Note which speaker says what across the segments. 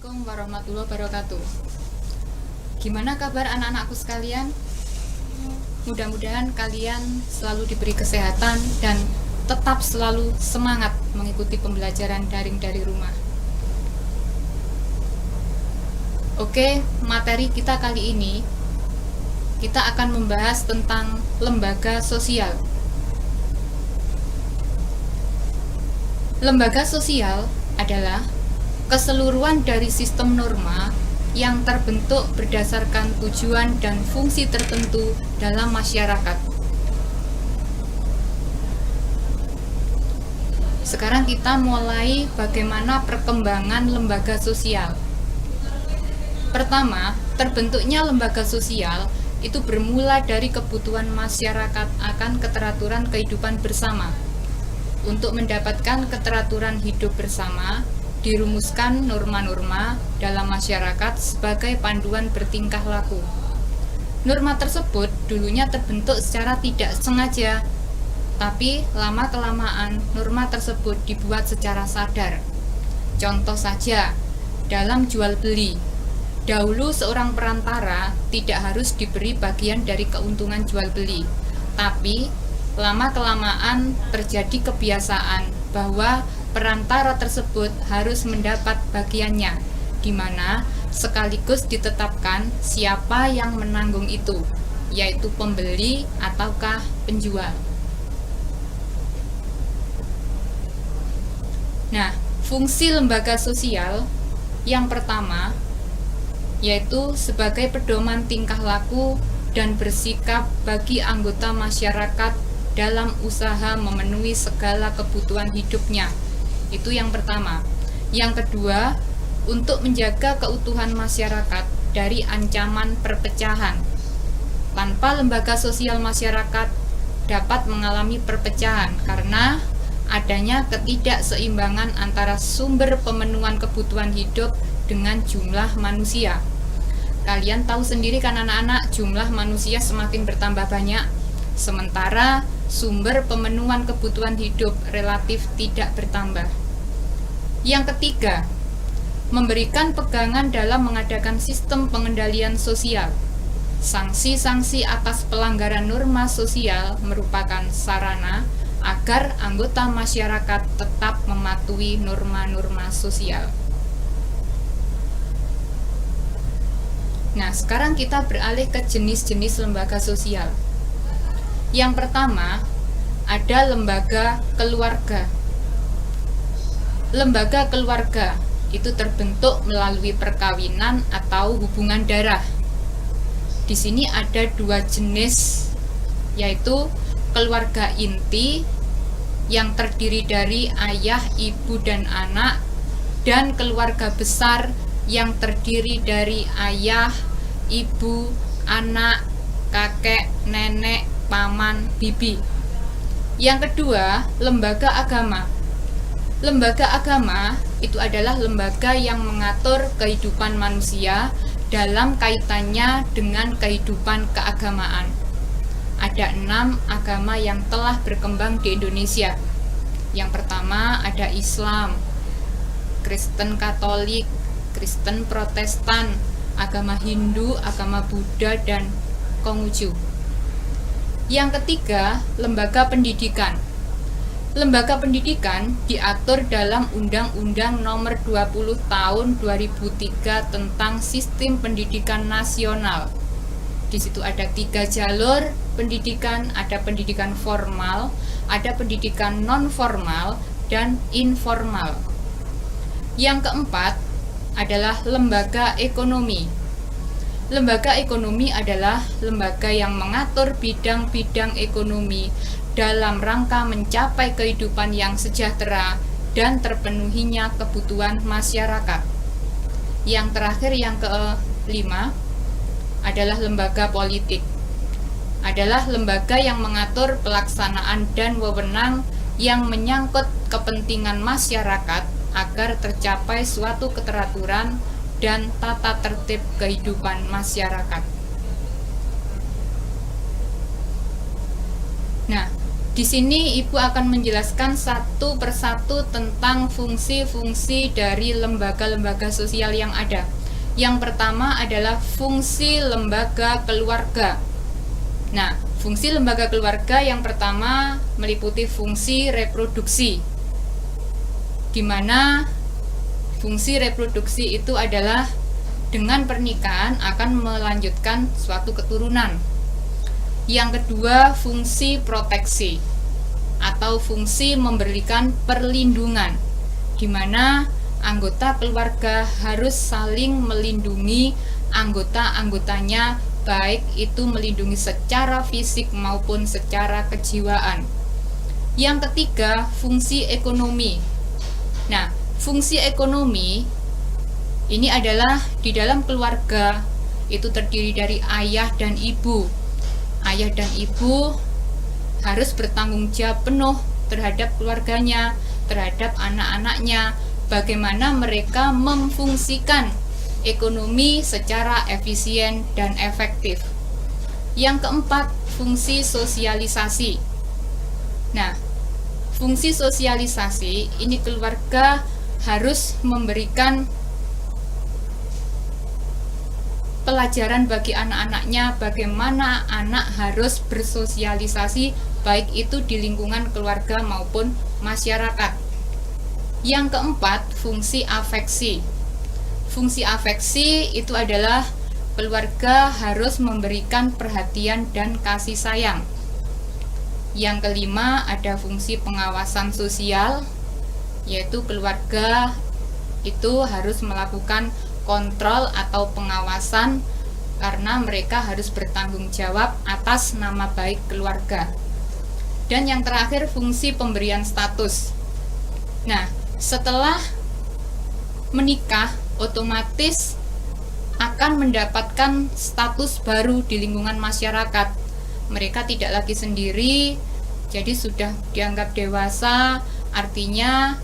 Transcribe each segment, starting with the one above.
Speaker 1: Assalamualaikum warahmatullahi wabarakatuh. Gimana kabar anak-anakku sekalian? Mudah-mudahan kalian selalu diberi kesehatan dan tetap selalu semangat mengikuti pembelajaran daring dari rumah. Oke, materi kita kali ini kita akan membahas tentang lembaga sosial. Lembaga sosial adalah keseluruhan dari sistem norma yang terbentuk berdasarkan tujuan dan fungsi tertentu dalam masyarakat. Sekarang kita mulai bagaimana perkembangan lembaga sosial. Pertama, terbentuknya lembaga sosial itu bermula dari kebutuhan masyarakat akan keteraturan kehidupan bersama. Untuk mendapatkan keteraturan hidup bersama, dirumuskan norma-norma dalam masyarakat sebagai panduan bertingkah laku. Norma tersebut dulunya terbentuk secara tidak sengaja, tapi lama-kelamaan norma tersebut dibuat secara sadar. Contoh saja, dalam jual beli. Dahulu seorang perantara tidak harus diberi bagian dari keuntungan jual beli, tapi lama-kelamaan terjadi kebiasaan bahwa perantara tersebut harus mendapat bagiannya, di mana sekaligus ditetapkan siapa yang menanggung itu, yaitu pembeli ataukah penjual. Nah, fungsi lembaga sosial yang pertama yaitu sebagai pedoman tingkah laku dan bersikap bagi anggota masyarakat dalam usaha memenuhi segala kebutuhan hidupnya. Itu yang pertama. Yang kedua, untuk menjaga keutuhan masyarakat dari ancaman perpecahan. Tanpa lembaga sosial masyarakat dapat mengalami perpecahan karena adanya ketidakseimbangan antara sumber pemenuhan kebutuhan hidup dengan jumlah manusia. Kalian tahu sendiri kan anak-anak, jumlah manusia semakin bertambah banyak, sementara sumber pemenuhan kebutuhan hidup relatif tidak bertambah. Yang ketiga, memberikan pegangan dalam mengadakan sistem pengendalian sosial. Sanksi-sanksi atas pelanggaran norma sosial merupakan sarana agar anggota masyarakat tetap mematuhi norma-norma sosial. Nah, sekarang kita beralih ke jenis-jenis lembaga sosial. Yang pertama, ada lembaga keluarga. Lembaga keluarga itu terbentuk melalui perkawinan atau hubungan darah. Di sini ada dua jenis, yaitu keluarga inti yang terdiri dari ayah, ibu, dan anak, dan keluarga besar yang terdiri dari ayah, ibu, anak, kakek, nenek, paman, bibi. Yang kedua, lembaga agama. Lembaga agama itu adalah lembaga yang mengatur kehidupan manusia dalam kaitannya dengan kehidupan keagamaan. Ada 6 agama yang telah berkembang di Indonesia. Yang pertama ada Islam, Kristen Katolik, Kristen Protestan, agama Hindu, agama Buddha, dan Konghucu. Yang ketiga, lembaga pendidikan. Lembaga pendidikan diatur dalam Undang-Undang Nomor 20 Tahun 2003 tentang Sistem Pendidikan Nasional. Di situ ada 3 jalur pendidikan, ada pendidikan formal, ada pendidikan non-formal, dan informal. Yang keempat adalah lembaga ekonomi. Lembaga ekonomi adalah lembaga yang mengatur bidang-bidang ekonomi dalam rangka mencapai kehidupan yang sejahtera dan terpenuhinya kebutuhan masyarakat. Yang terakhir, yang kelima, adalah lembaga politik. Adalah lembaga yang mengatur pelaksanaan dan wewenang yang menyangkut kepentingan masyarakat agar tercapai suatu keteraturan dan tata tertib kehidupan masyarakat. Nah, Di sini Ibu akan menjelaskan satu persatu tentang fungsi-fungsi dari lembaga-lembaga sosial yang ada. Yang pertama adalah fungsi lembaga keluarga. Nah, fungsi lembaga keluarga yang pertama meliputi fungsi reproduksi, di mana fungsi reproduksi itu adalah dengan pernikahan akan melanjutkan suatu keturunan. Yang kedua, fungsi proteksi atau fungsi memberikan perlindungan, di mana anggota keluarga harus saling melindungi anggota-anggotanya, baik itu melindungi secara fisik maupun secara kejiwaan. Yang ketiga, fungsi ekonomi. Nah, fungsi ekonomi ini adalah di dalam keluarga itu terdiri dari ayah dan ibu. Ayah dan ibu harus bertanggung jawab penuh terhadap keluarganya, terhadap anak-anaknya, bagaimana mereka memfungsikan ekonomi secara efisien dan efektif. Yang keempat, fungsi sosialisasi. Nah, fungsi sosialisasi ini keluarga harus memberikan pelajaran bagi anak-anaknya, bagaimana anak harus bersosialisasi, baik itu di lingkungan keluarga maupun masyarakat. Yang keempat, fungsi afeksi. Fungsi afeksi itu adalah keluarga harus memberikan perhatian dan kasih sayang. Yang kelima, ada fungsi pengawasan sosial, yaitu keluarga itu harus melakukan kontrol atau pengawasan karena mereka harus bertanggung jawab atas nama baik keluarga. Dan yang terakhir, fungsi pemberian status. Nah, setelah menikah otomatis akan mendapatkan status baru di lingkungan masyarakat. Mereka tidak lagi sendiri, jadi sudah dianggap dewasa, artinya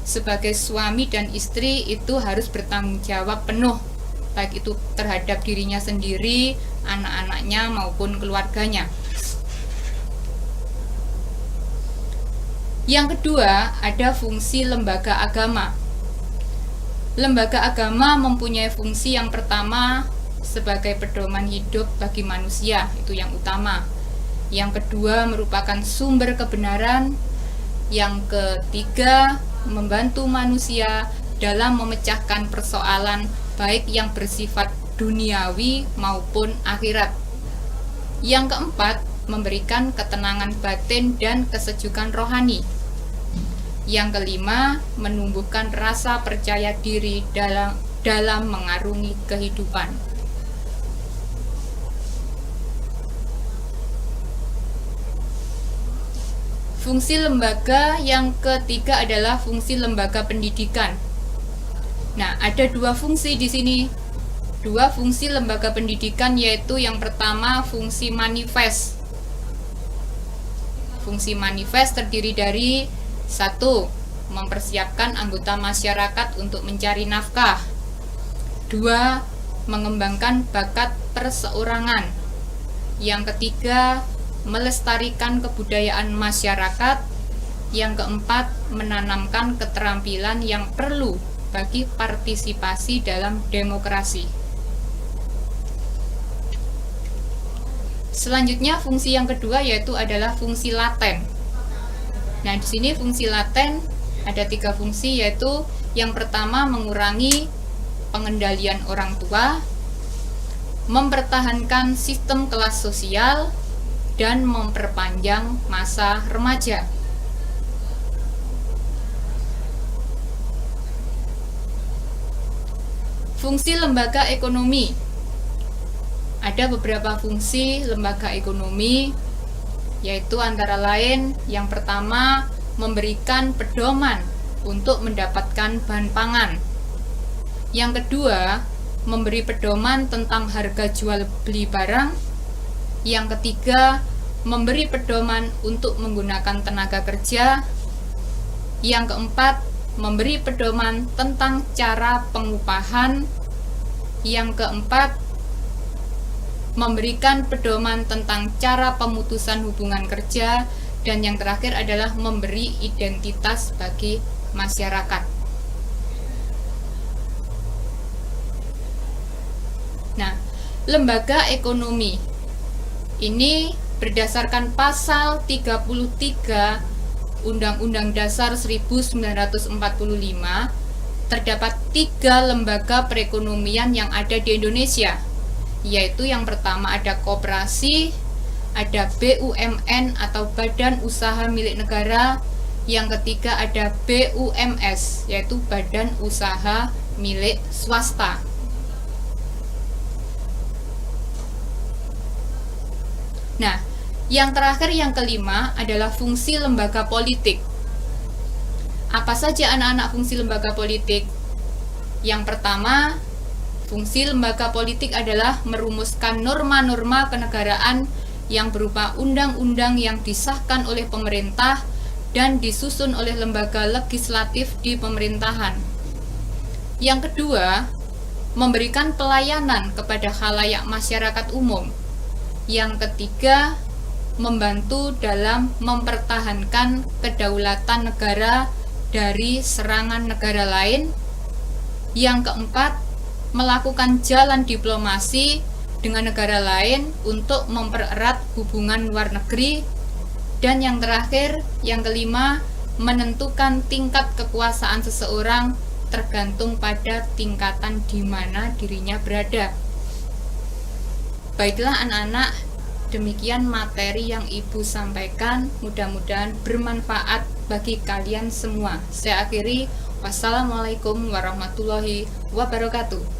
Speaker 1: sebagai suami dan istri itu harus bertanggung jawab penuh, baik itu terhadap dirinya sendiri, anak-anaknya maupun keluarganya. Yang kedua, ada fungsi lembaga agama. Lembaga agama mempunyai fungsi yang pertama sebagai pedoman hidup bagi manusia, itu yang utama. Yang kedua, merupakan sumber kebenaran. Yang ketiga, membantu manusia dalam memecahkan persoalan baik yang bersifat duniawi maupun akhirat. Yang keempat, memberikan ketenangan batin dan kesejukan rohani. Yang kelima, menumbuhkan rasa percaya diri dalam mengarungi kehidupan. Fungsi lembaga yang ketiga adalah fungsi lembaga pendidikan. Nah, ada dua fungsi di sini. Dua fungsi lembaga pendidikan, yaitu yang pertama fungsi manifest. Fungsi manifest terdiri dari 1. Mempersiapkan anggota masyarakat untuk mencari nafkah. 2. Mengembangkan bakat perseorangan. Yang ketiga, melestarikan kebudayaan masyarakat. Yang keempat, menanamkan keterampilan yang perlu bagi partisipasi dalam demokrasi. Selanjutnya, fungsi yang kedua yaitu adalah fungsi laten. Nah, di sini fungsi laten ada 3 fungsi, yaitu yang pertama mengurangi pengendalian orang tua, mempertahankan sistem kelas sosial, dan memperpanjang masa remaja. Fungsi lembaga ekonomi. Ada beberapa fungsi lembaga ekonomi, yaitu antara lain yang pertama memberikan pedoman untuk mendapatkan bahan pangan. Yang kedua, memberi pedoman tentang harga jual beli barang. Yang ketiga, memberi pedoman untuk menggunakan tenaga kerja. Yang keempat, memberi pedoman tentang cara pengupahan. Yang keempat, memberikan pedoman tentang cara pemutusan hubungan kerja. Dan yang terakhir adalah memberi identitas bagi masyarakat. Nah, lembaga ekonomi ini berdasarkan pasal 33 Undang-Undang Dasar 1945 terdapat 3 lembaga perekonomian yang ada di Indonesia, yaitu yang pertama ada koperasi, ada BUMN atau Badan Usaha Milik Negara, yang ketiga ada BUMS yaitu Badan Usaha Milik Swasta. Nah, yang terakhir yang kelima adalah fungsi lembaga politik. Apa saja anak-anak fungsi lembaga politik? Yang pertama, fungsi lembaga politik adalah merumuskan norma-norma kenegaraan yang berupa undang-undang yang disahkan oleh pemerintah dan disusun oleh lembaga legislatif di pemerintahan. Yang kedua, memberikan pelayanan kepada khalayak masyarakat umum. Yang ketiga, membantu dalam mempertahankan kedaulatan negara dari serangan negara lain. Yang keempat, melakukan jalan diplomasi dengan negara lain untuk mempererat hubungan luar negeri. Dan yang terakhir, yang kelima, menentukan tingkat kekuasaan seseorang tergantung pada tingkatan di mana dirinya berada. Baiklah anak-anak, demikian materi yang Ibu sampaikan, mudah-mudahan bermanfaat bagi kalian semua. Saya akhiri, wassalamualaikum warahmatullahi wabarakatuh.